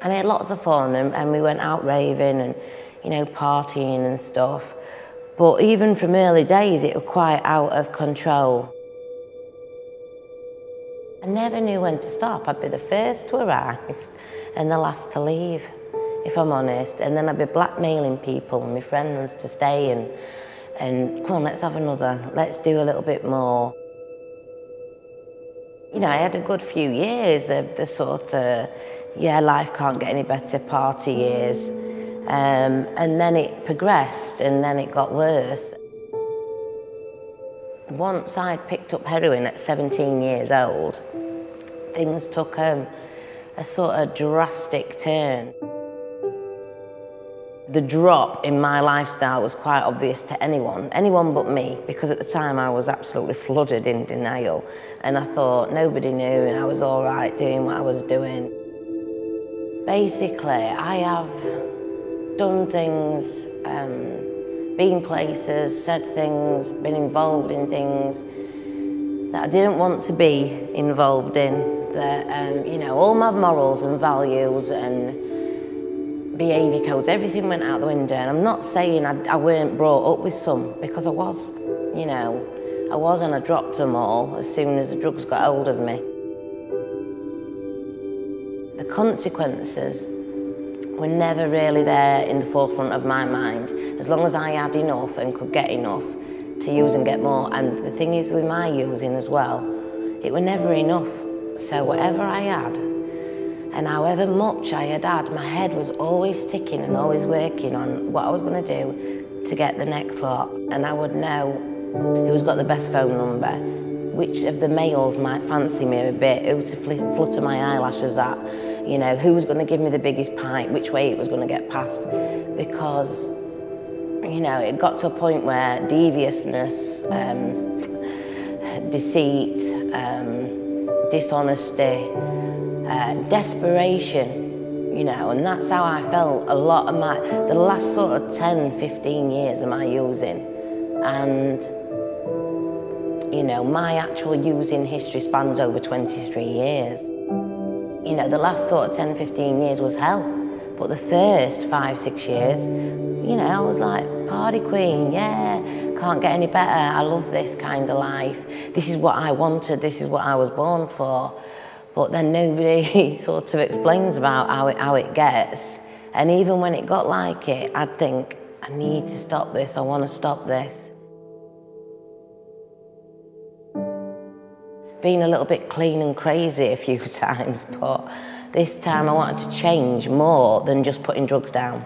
And I had lots of fun, and we went out raving and, you know, partying and stuff. But even from early days, it was quite out of control. I never knew when to stop. I'd be the first to arrive and the last to leave, if I'm honest. And then I'd be blackmailing people and my friends to stay and come on, let's have another, let's do a little bit more. You know, I had a good few years of the sort of, yeah, life can't get any better party years. And then it progressed and then it got worse. Once I'd picked up heroin at 17 years old, things took a sort of drastic turn. The drop in my lifestyle was quite obvious to anyone but me, because at the time I was absolutely flooded in denial, and I thought nobody knew and I was all right doing what I was doing. Basically, I have done things, been places, said things, been involved in things that I didn't want to be involved in, that, you know, all my morals and values and behaviour codes, everything went out the window. And I'm not saying I weren't brought up with some, because I was, you know, I was, and I dropped them all as soon as the drugs got hold of me. The consequences were never really there in the forefront of my mind, as long as I had enough and could get enough to use and get more. And the thing is with my using as well, it was never enough. So whatever I had, and however much I had had, my head was always ticking and always working on what I was going to do to get the next lot. And I would know who's got the best phone number, which of the males might fancy me a bit, who to flutter my eyelashes at, you know, who was going to give me the biggest pint, which way it was going to get past. Because, you know, it got to a point where deviousness, deceit, dishonesty, desperation, you know, and that's how I felt a lot of the last sort of 10, 15 years of my using. And, you know, my actual using history spans over 23 years. You know, the last sort of 10, 15 years was hell, but the first 5, 6 years, you know, I was like, party queen, yeah, can't get any better, I love this kind of life, this is what I wanted, this is what I was born for. But then nobody sort of explains about how it gets. And even when it got like it, I'd think, I need to stop this, I want to stop this. Been a little bit clean and crazy a few times, but this time I wanted to change more than just putting drugs down.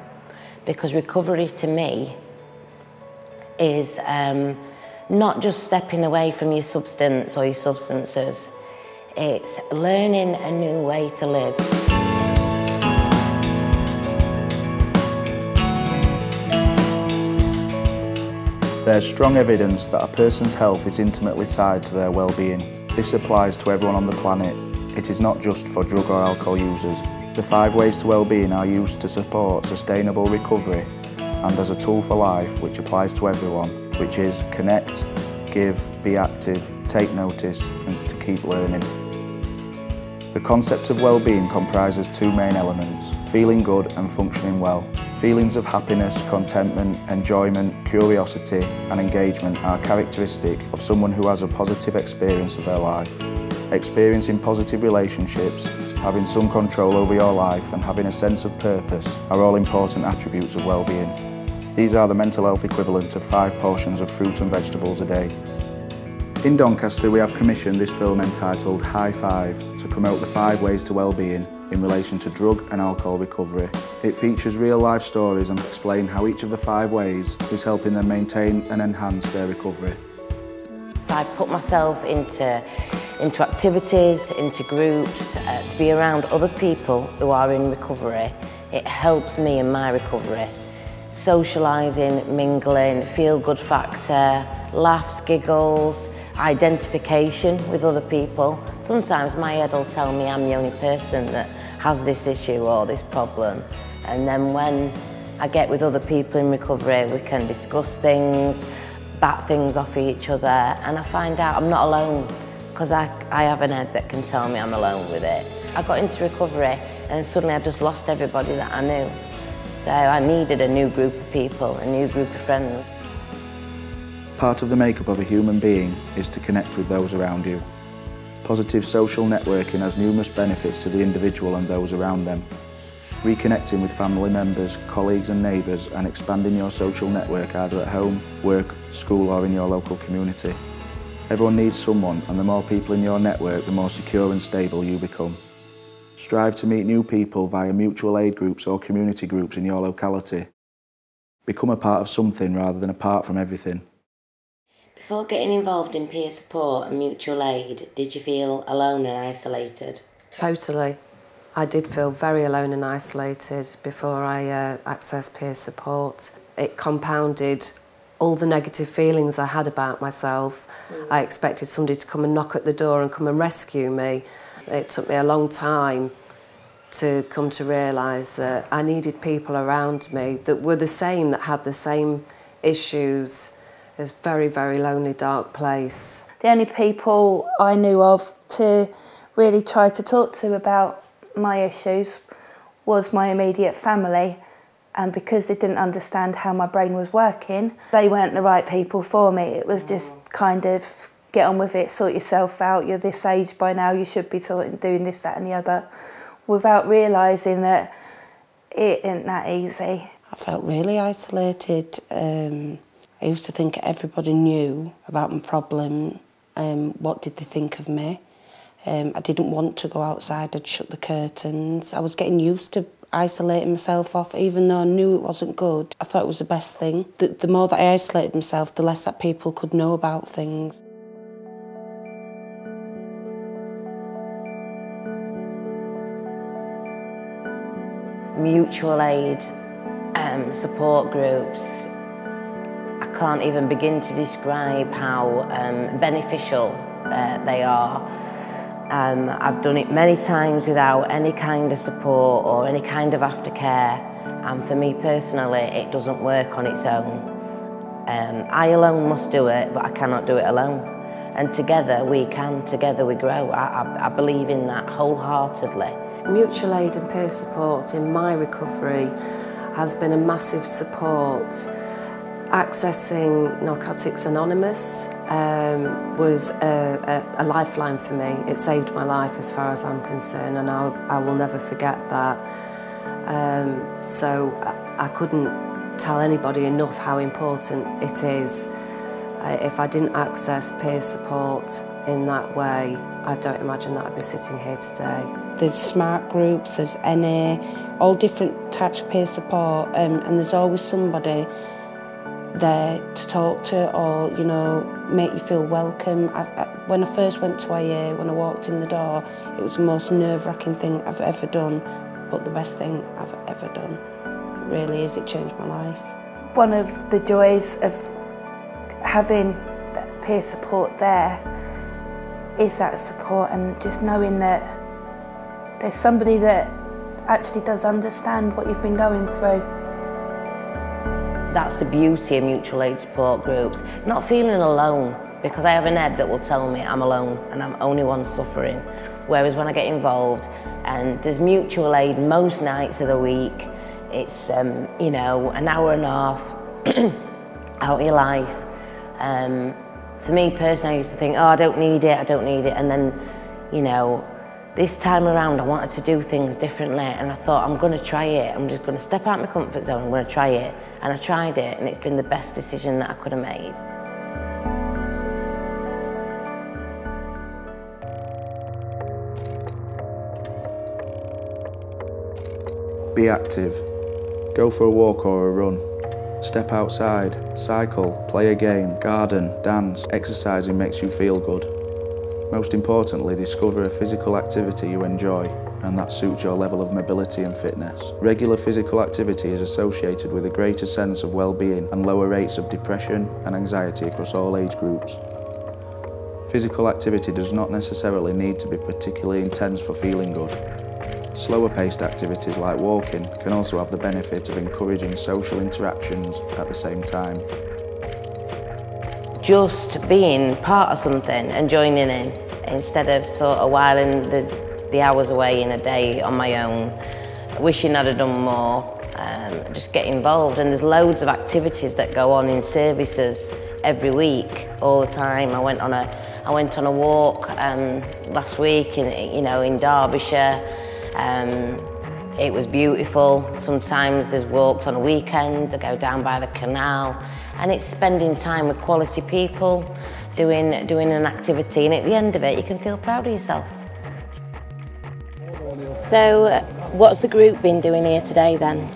Because recovery to me is not just stepping away from your substance or your substances. It's learning a new way to live. There's strong evidence that a person's health is intimately tied to their well-being. This applies to everyone on the planet. It is not just for drug or alcohol users. The 5 ways to well-being are used to support sustainable recovery and as a tool for life which applies to everyone, which is connect, give, be active, take notice and to keep learning. The concept of well-being comprises 2 main elements, feeling good and functioning well. Feelings of happiness, contentment, enjoyment, curiosity and engagement are characteristic of someone who has a positive experience of their life. Experiencing positive relationships, having some control over your life and having a sense of purpose are all important attributes of well-being. These are the mental health equivalent of 5 portions of fruit and vegetables a day. In Doncaster we have commissioned this film entitled High Five to promote the 5 ways to well-being in relation to drug and alcohol recovery. It features real-life stories and explains how each of the 5 ways is helping them maintain and enhance their recovery. If I put myself into activities, into groups, to be around other people who are in recovery, it helps me in my recovery. Socialising, mingling, feel-good factor, laughs, giggles, identification with other people. Sometimes my head will tell me I'm the only person that has this issue or this problem. And then when I get with other people in recovery, we can discuss things, bat things off each other, and I find out I'm not alone, because I have an head that can tell me I'm alone with it. I got into recovery and suddenly I just lost everybody that I knew. So I needed a new group of people, a new group of friends. Part of the makeup of a human being is to connect with those around you. Positive social networking has numerous benefits to the individual and those around them. Reconnecting with family members, colleagues and neighbours and expanding your social network either at home, work, school or in your local community. Everyone needs someone, and the more people in your network, the more secure and stable you become. Strive to meet new people via mutual aid groups or community groups in your locality. Become a part of something rather than apart from everything. Before getting involved in peer support and mutual aid, did you feel alone and isolated? Totally. I did feel very alone and isolated before I accessed peer support. It compounded all the negative feelings I had about myself. I expected somebody to come and knock at the door and come and rescue me. It took me a long time to come to realise that I needed people around me that were the same, that had the same issues. It's a very, very lonely, dark place. The only people I knew of to really try to talk to about my issues was my immediate family, and because they didn't understand how my brain was working, they weren't the right people for me. It was just kind of get on with it, sort yourself out, you're this age by now, you should be doing this, that and the other, without realising that it isn't that easy. I felt really isolated. I used to think everybody knew about my problem. What did they think of me? I didn't want to go outside, I'd shut the curtains. I was getting used to isolating myself off, even though I knew it wasn't good. I thought it was the best thing. The more that I isolated myself, the less that people could know about things. Mutual aid, support groups, I can't even begin to describe how beneficial they are. I've done it many times without any kind of support or any kind of aftercare, and for me personally it doesn't work on its own. I alone must do it, but I cannot do it alone, and together we can, together we grow. I believe in that wholeheartedly. Mutual aid and peer support in my recovery has been a massive support. Accessing Narcotics Anonymous was a lifeline for me. It saved my life as far as I'm concerned, and I will never forget that. So I couldn't tell anybody enough how important it is. If I didn't access peer support in that way, I don't imagine that I'd be sitting here today. There's smart groups, there's NA, all different types of peer support, and there's always somebody there to talk to or, you know, make you feel welcome. When I first went to IA, when I walked in the door, it was the most nerve-wracking thing I've ever done, but the best thing I've ever done. It really is, it changed my life. One of the joys of having that peer support there is that support, and just knowing that there's somebody that actually does understand what you've been going through. That's the beauty of mutual aid support groups. Not feeling alone, because I have an Ed that will tell me I'm alone and I'm only one suffering. Whereas when I get involved, and there's mutual aid most nights of the week, it's you know, an hour and a half out of your life. For me personally, I used to think, oh, I don't need it, and then, you know, this time around I wanted to do things differently, and I thought, I'm going to try it. I'm just going to step out of my comfort zone, I'm going to try it. And I tried it, and it's been the best decision that I could have made. Be active. Go for a walk or a run. Step outside, cycle, play a game, garden, dance. Exercising makes you feel good. Most importantly, discover a physical activity you enjoy and that suits your level of mobility and fitness. Regular physical activity is associated with a greater sense of well-being and lower rates of depression and anxiety across all age groups. Physical activity does not necessarily need to be particularly intense for feeling good. Slower paced activities like walking can also have the benefit of encouraging social interactions at the same time. Just being part of something and joining in, instead of sort of whiling the hours away in a day on my own, wishing I'd have done more, just get involved. And there's loads of activities that go on in services every week, all the time. I went on a walk last week in Derbyshire. It was beautiful. Sometimes there's walks on a weekend that go down by the canal, and it's spending time with quality people, doing an activity, and at the end of it you can feel proud of yourself. So what's the group been doing here today then?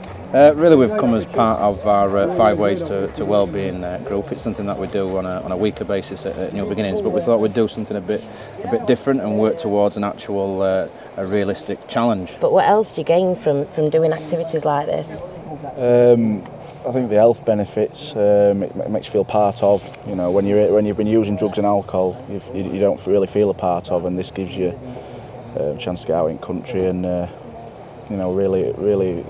Really, we've come as part of our 5 Ways to Wellbeing group. It's something that we do on a weekly basis at New Beginnings, but we thought we'd do something a bit different and work towards an actual a realistic challenge. But what else do you gain from doing activities like this? I think the health benefits, it makes you feel part of. You know, when you've been using drugs and alcohol, you don't really feel a part of, and this gives you a chance to get out in country and really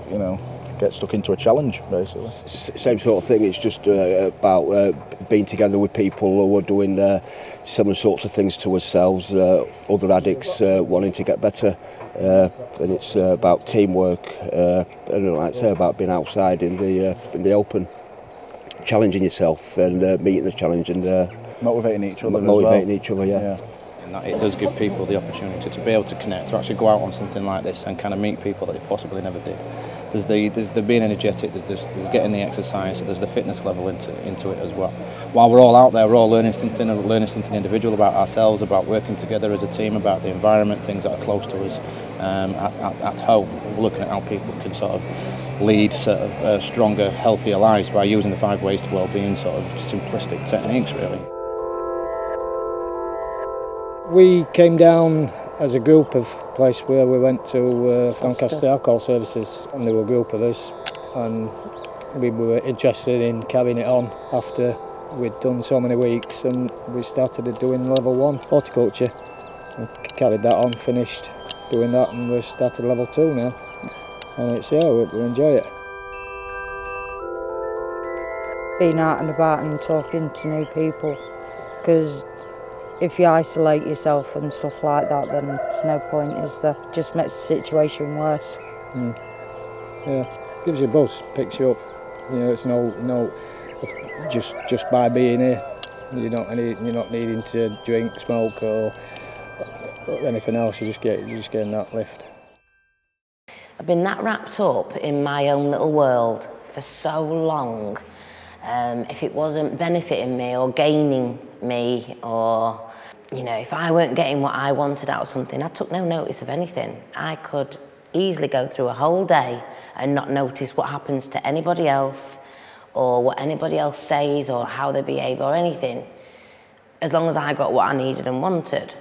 get stuck into a challenge, basically. Same sort of thing. It's just about being together with people who are doing similar sorts of things to ourselves, other addicts wanting to get better, and it's about teamwork. And like I say, about being outside in the open, challenging yourself and meeting the challenge and motivating each other. Motivating each other, yeah. And that it does give people the opportunity to be able to connect, to actually go out on something like this and kind of meet people that they possibly never did. There's the being energetic, there's getting the exercise, there's the fitness level into it as well. While we're all out there, we're all learning something individual about ourselves, about working together as a team, about the environment, things that are close to us at home. We're looking at how people can sort of lead stronger, healthier lives by using the 5 Ways to Wellbeing sort of simplistic techniques, really. We came down as a group of place where we went to Doncaster Alcohol Services, and there were a group of us, and we were interested in carrying it on after we'd done so many weeks, and we started doing level 1 horticulture and carried that on, finished doing that, and we started level 2 now, and it's we enjoy it. Being out and about and talking to new people, because if you isolate yourself and stuff like that, then there's no point, is there? Just makes the situation worse. Yeah, gives you a buzz, picks you up. You know, it's no just by being here. You're not needing to drink, smoke, or anything else. You're just getting that lift. I've been that wrapped up in my own little world for so long. If it wasn't benefiting me or gaining me, or if I weren't getting what I wanted out of something, I took no notice of anything. I could easily go through a whole day and not notice what happens to anybody else, or what anybody else says, or how they behave, or anything, as long as I got what I needed and wanted.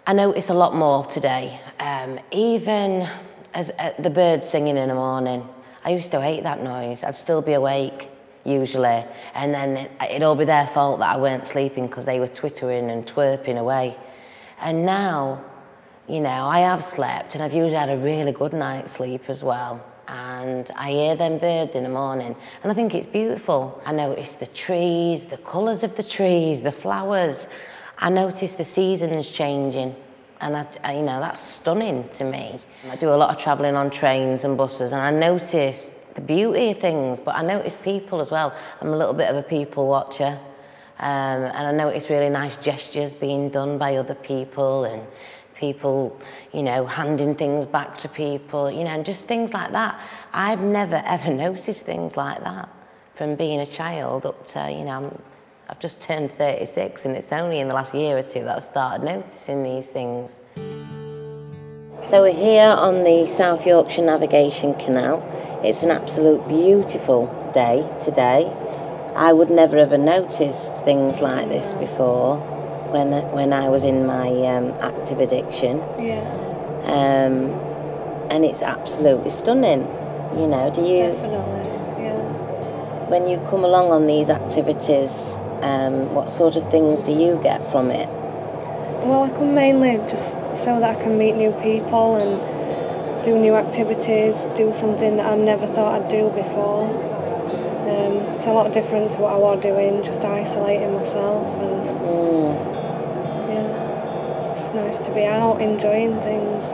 I notice a lot more today. Even as the birds singing in the morning, I used to hate that noise. I'd still be awake, usually, and then it'd all be their fault that I weren't sleeping because they were twittering and twerping away. And now, I have slept, and I've usually had a really good night's sleep as well, and I hear them birds in the morning, and I think it's beautiful. I notice the trees, the colours of the trees, the flowers. I notice the seasons changing, and that's stunning to me. I do a lot of travelling on trains and buses, and I notice the beauty of things, but I notice people as well. I'm a little bit of a people watcher, and I notice really nice gestures being done by other people, and people, handing things back to people, and just things like that. I've never ever noticed things like that from being a child up to, I've just turned 36, and it's only in the last year or two that I've started noticing these things. So we're here on the South Yorkshire Navigation Canal. It's an absolute beautiful day today. I would never ever noticed things like this before when I was in my active addiction. Yeah. And it's absolutely stunning. Do you? Definitely, yeah. When you come along on these activities, what sort of things do you get from it? Well, I come mainly just so that I can meet new people and do new activities, do something that I never thought I'd do before. It's a lot different to what I was doing, just isolating myself, and yeah, it's just nice to be out, enjoying things.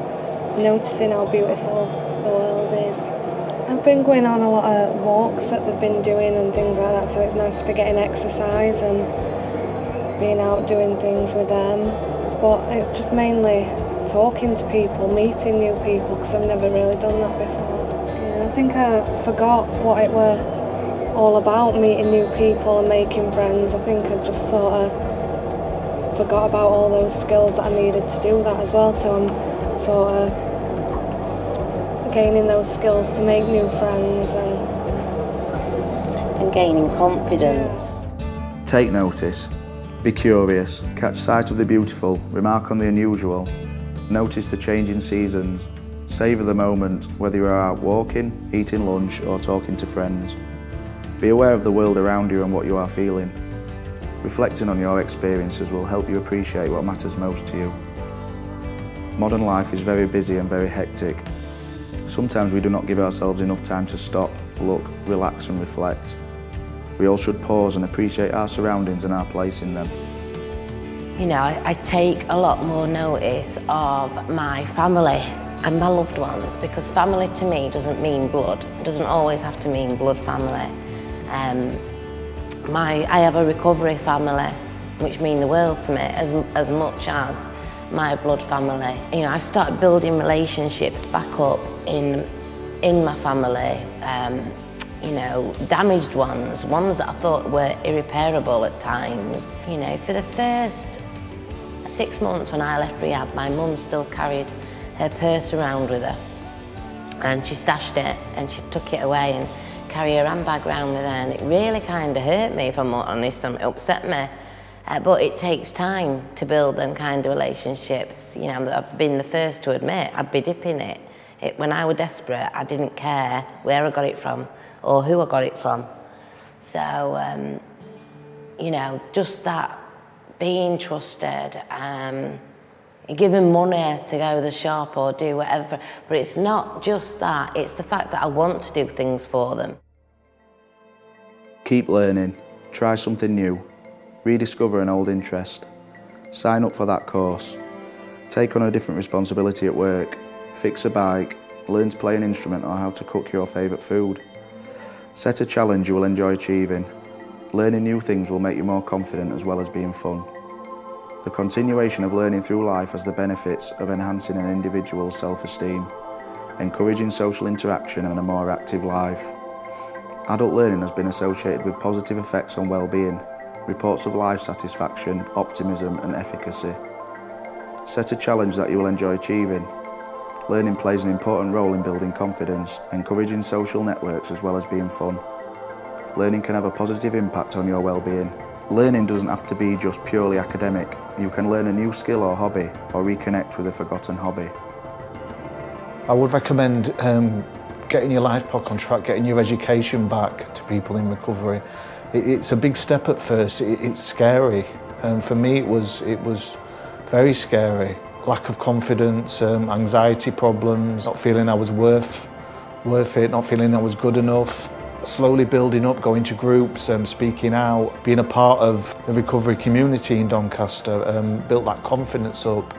noticing how beautiful the world is. I've been going on a lot of walks that they've been doing and things like that, so it's nice to be getting exercise and being out doing things with them. But it's just mainly talking to people, meeting new people, because I've never really done that before. Yeah, I think I forgot what it were all about, meeting new people and making friends. I think I just sort of forgot about all those skills that I needed to do that as well, so I'm sort of gaining those skills to make new friends and gaining confidence. Take notice, be curious, catch sight of the beautiful, remark on the unusual, notice the changing seasons, savour the moment whether you are out walking, eating lunch or talking to friends. Be aware of the world around you and what you are feeling. Reflecting on your experiences will help you appreciate what matters most to you. Modern life is very busy and very hectic. Sometimes we do not give ourselves enough time to stop, look, relax and reflect. We all should pause and appreciate our surroundings and our place in them. You know, I take a lot more notice of my family and my loved ones, because family to me doesn't mean blood. It doesn't always have to mean blood family. I have a recovery family, which mean the world to me as much as my blood family. You know, I've started building relationships back up in my family. You know, damaged ones that I thought were irreparable at times. You know, for the first 6 months when I left rehab, my mum still carried her purse around with her, and she stashed it and she took it away and carry her handbag around with her, and it really kind of hurt me, if I'm honest, and it upset me. But it takes time to build them kind of relationships. You know, I've been the first to admit I'd be dipping it. When I was desperate, I didn't care where I got it from or who I got it from. So, you know, just that being trusted, giving money to go to the shop or do whatever, but it's not just that, it's the fact that I want to do things for them. Keep learning, try something new, rediscover an old interest, sign up for that course, take on a different responsibility at work, fix a bike, learn to play an instrument or how to cook your favourite food. Set a challenge you will enjoy achieving. Learning new things will make you more confident as well as being fun. The continuation of learning through life has the benefits of enhancing an individual's self-esteem, encouraging social interaction and a more active life. Adult learning has been associated with positive effects on well-being, reports of life satisfaction, optimism and efficacy. Set a challenge that you will enjoy achieving. Learning plays an important role in building confidence, encouraging social networks as well as being fun. Learning can have a positive impact on your well-being. Learning doesn't have to be just purely academic. You can learn a new skill or hobby, or reconnect with a forgotten hobby. I would recommend getting your life back on track, getting your education back to people in recovery. It's a big step at first, it's scary. For me it was very scary. Lack of confidence, anxiety problems, not feeling I was worth it, not feeling I was good enough. Slowly building up, going to groups, speaking out, being a part of the recovery community in Doncaster, built that confidence up,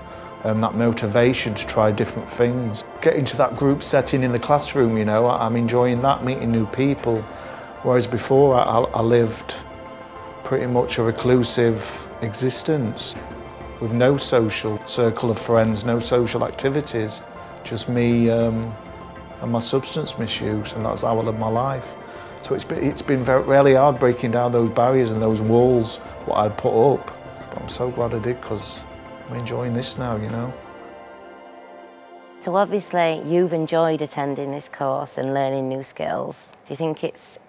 that motivation to try different things. Getting to that group setting in the classroom, you know, I'm enjoying that, meeting new people, whereas before I lived pretty much a reclusive existence with no social circle of friends, no social activities, just me and my substance misuse, and that's how I lived my life. So it's been really hard breaking down those barriers and those walls, what I'd put up. But I'm so glad I did, because I'm enjoying this now, you know. So obviously you've enjoyed attending this course and learning new skills. Do you think it's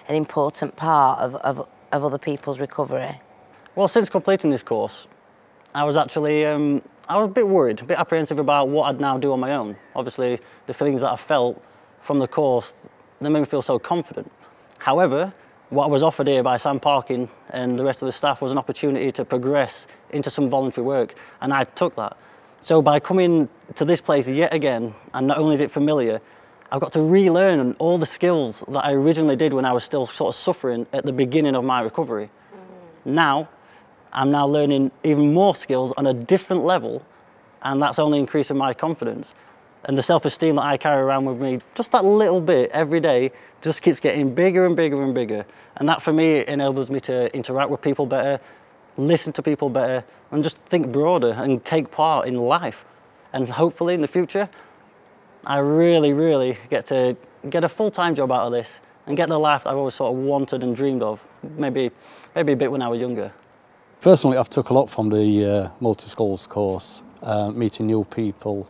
an important part of other people's recovery? Well, since completing this course, I was actually I was a bit worried, a bit apprehensive about what I'd now do on my own. Obviously, the feelings that I felt from the course, they made me feel so confident. However, what I was offered here by Sam Parkin and the rest of the staff was an opportunity to progress into some voluntary work, and I took that. So by coming to this place yet again, and not only is it familiar, I've got to relearn all the skills that I originally did when I was still sort of suffering at the beginning of my recovery. Now, I'm now learning even more skills on a different level, and that's only increasing my confidence. And the self-esteem that I carry around with me, just that little bit every day, just keeps getting bigger and bigger and bigger. And that for me enables me to interact with people better, listen to people better, and just think broader and take part in life. And hopefully in the future, I really, really get a full-time job out of this and get the life I've always sort of wanted and dreamed of, maybe a bit when I was younger. Personally, I've took a lot from the multi-skills course, meeting new people,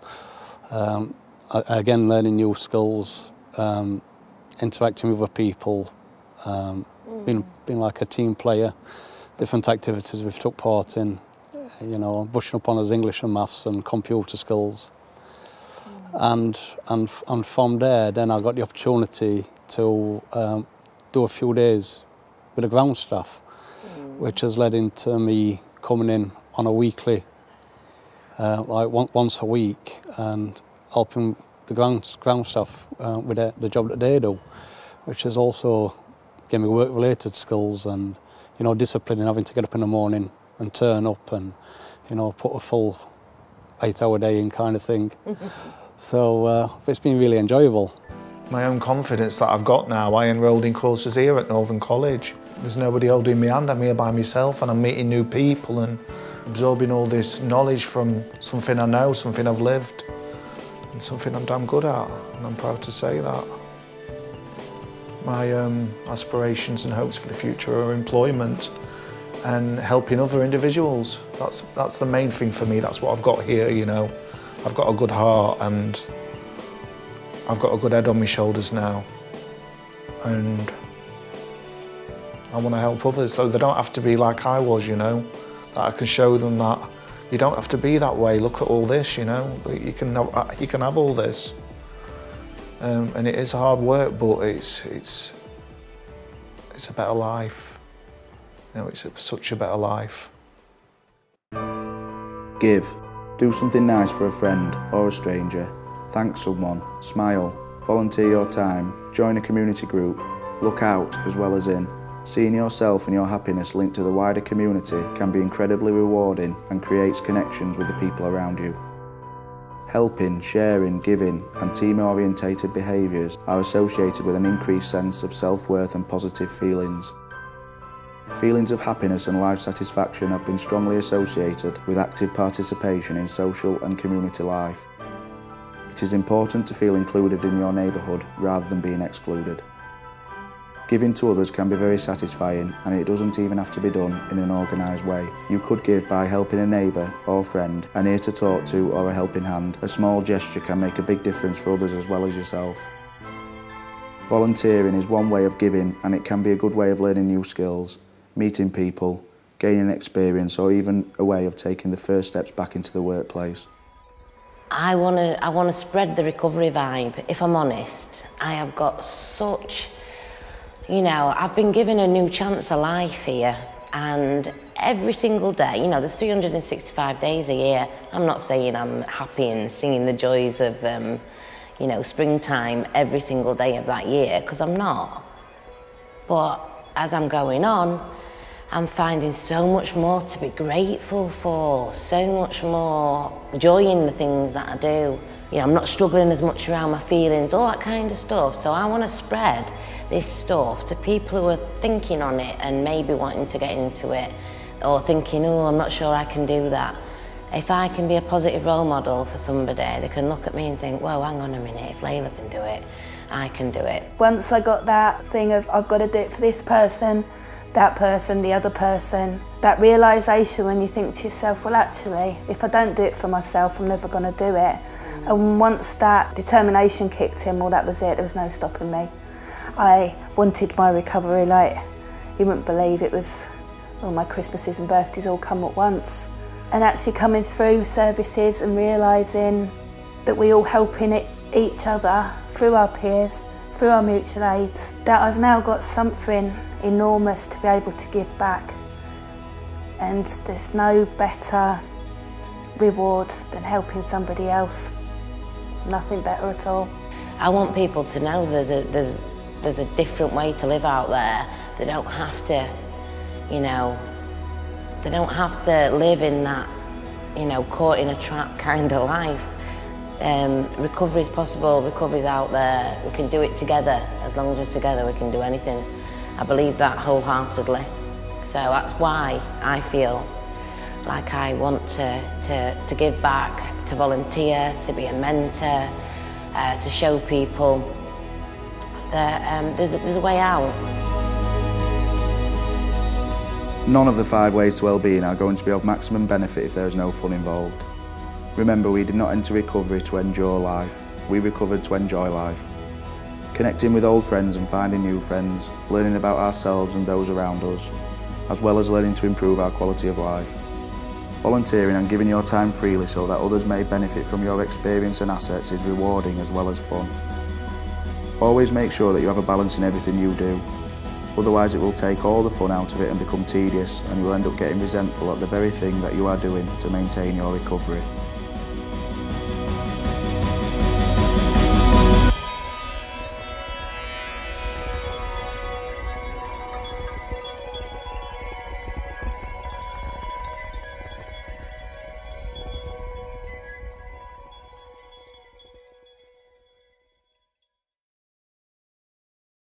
again learning new skills, interacting with other people, being like a team player, different activities we've took part in, you know, brushing up on us English and maths and computer skills. And from there, then I got the opportunity to do a few days with the ground staff, which has led into me coming in on a weekly, like once a week, and helping the ground staff with the job that they do, which has also given me work-related skills and, you know, discipline and having to get up in the morning and turn up and, you know, put a full 8-hour day in kind of thing. So it's been really enjoyable. My own confidence that I've got now, I enrolled in courses here at Northern College. There's nobody holding me hand, I'm here by myself and I'm meeting new people and absorbing all this knowledge from something I know, something I've lived, and something I'm damn good at, and I'm proud to say that. My aspirations and hopes for the future are employment and helping other individuals. That's the main thing for me, that's what I've got here, you know. I've got a good heart and I've got a good head on my shoulders now. And I want to help others so they don't have to be like I was, you know. That I can show them that you don't have to be that way. Look at all this, you know. You can have all this. And it is hard work, but it's a better life. You know, it's such a better life. Give. Do something nice for a friend or a stranger. Thank someone. Smile. Volunteer your time. Join a community group. Look out as well as in. Seeing yourself and your happiness linked to the wider community can be incredibly rewarding and creates connections with the people around you. Helping, sharing, giving and team-orientated behaviours are associated with an increased sense of self-worth and positive feelings. Feelings of happiness and life satisfaction have been strongly associated with active participation in social and community life. It is important to feel included in your neighbourhood rather than being excluded. Giving to others can be very satisfying, and it doesn't even have to be done in an organised way. You could give by helping a neighbour or friend, an ear to talk to or a helping hand. A small gesture can make a big difference for others as well as yourself. Volunteering is one way of giving, and it can be a good way of learning new skills, meeting people, gaining experience, or even a way of taking the first steps back into the workplace. I want to spread the recovery vibe. If I'm honest, I have got such, you know, I've been given a new chance of life here, and every single day, you know, there's 365 days a year. I'm not saying I'm happy and singing the joys of, you know, springtime every single day of that year, because I'm not. But as I'm going on, I'm finding so much more to be grateful for, so much more joy in the things that I do. You know, I'm not struggling as much around my feelings, all that kind of stuff. So I want to spread this stuff to people who are thinking on it and maybe wanting to get into it, or thinking, oh, I'm not sure I can do that. If I can be a positive role model for somebody, they can look at me and think, whoa, hang on a minute, if Layla can do it, I can do it. Once I got that thing of I've got to do it for this person, that person, the other person, that realisation when you think to yourself, well actually, if I don't do it for myself, I'm never going to do it. And once that determination kicked in, well that was it, there was no stopping me. I wanted my recovery like, you wouldn't believe it was, well, my Christmases and birthdays all come at once. And actually coming through services and realising that we all helping each other through our peers, through our mutual aids, that I've now got something enormous to be able to give back. And there's no better reward than helping somebody else. Nothing better at all. I want people to know there's a different way to live out there. They don't have to, you know, they don't have to live in that, you know, caught in a trap kind of life. Recovery is possible, recovery is out there, we can do it together. As long as we're together we can do anything. I believe that wholeheartedly. So that's why I feel like I want to give back, to volunteer, to be a mentor, to show people that there's a way out. None of the 5 ways to well-being are going to be of maximum benefit if there is no fun involved. Remember, we did not enter recovery to endure life, we recovered to enjoy life. Connecting with old friends and finding new friends, learning about ourselves and those around us, as well as learning to improve our quality of life. Volunteering and giving your time freely so that others may benefit from your experience and assets is rewarding as well as fun. Always make sure that you have a balance in everything you do. Otherwise it will take all the fun out of it and become tedious, and you will end up getting resentful at the very thing that you are doing to maintain your recovery.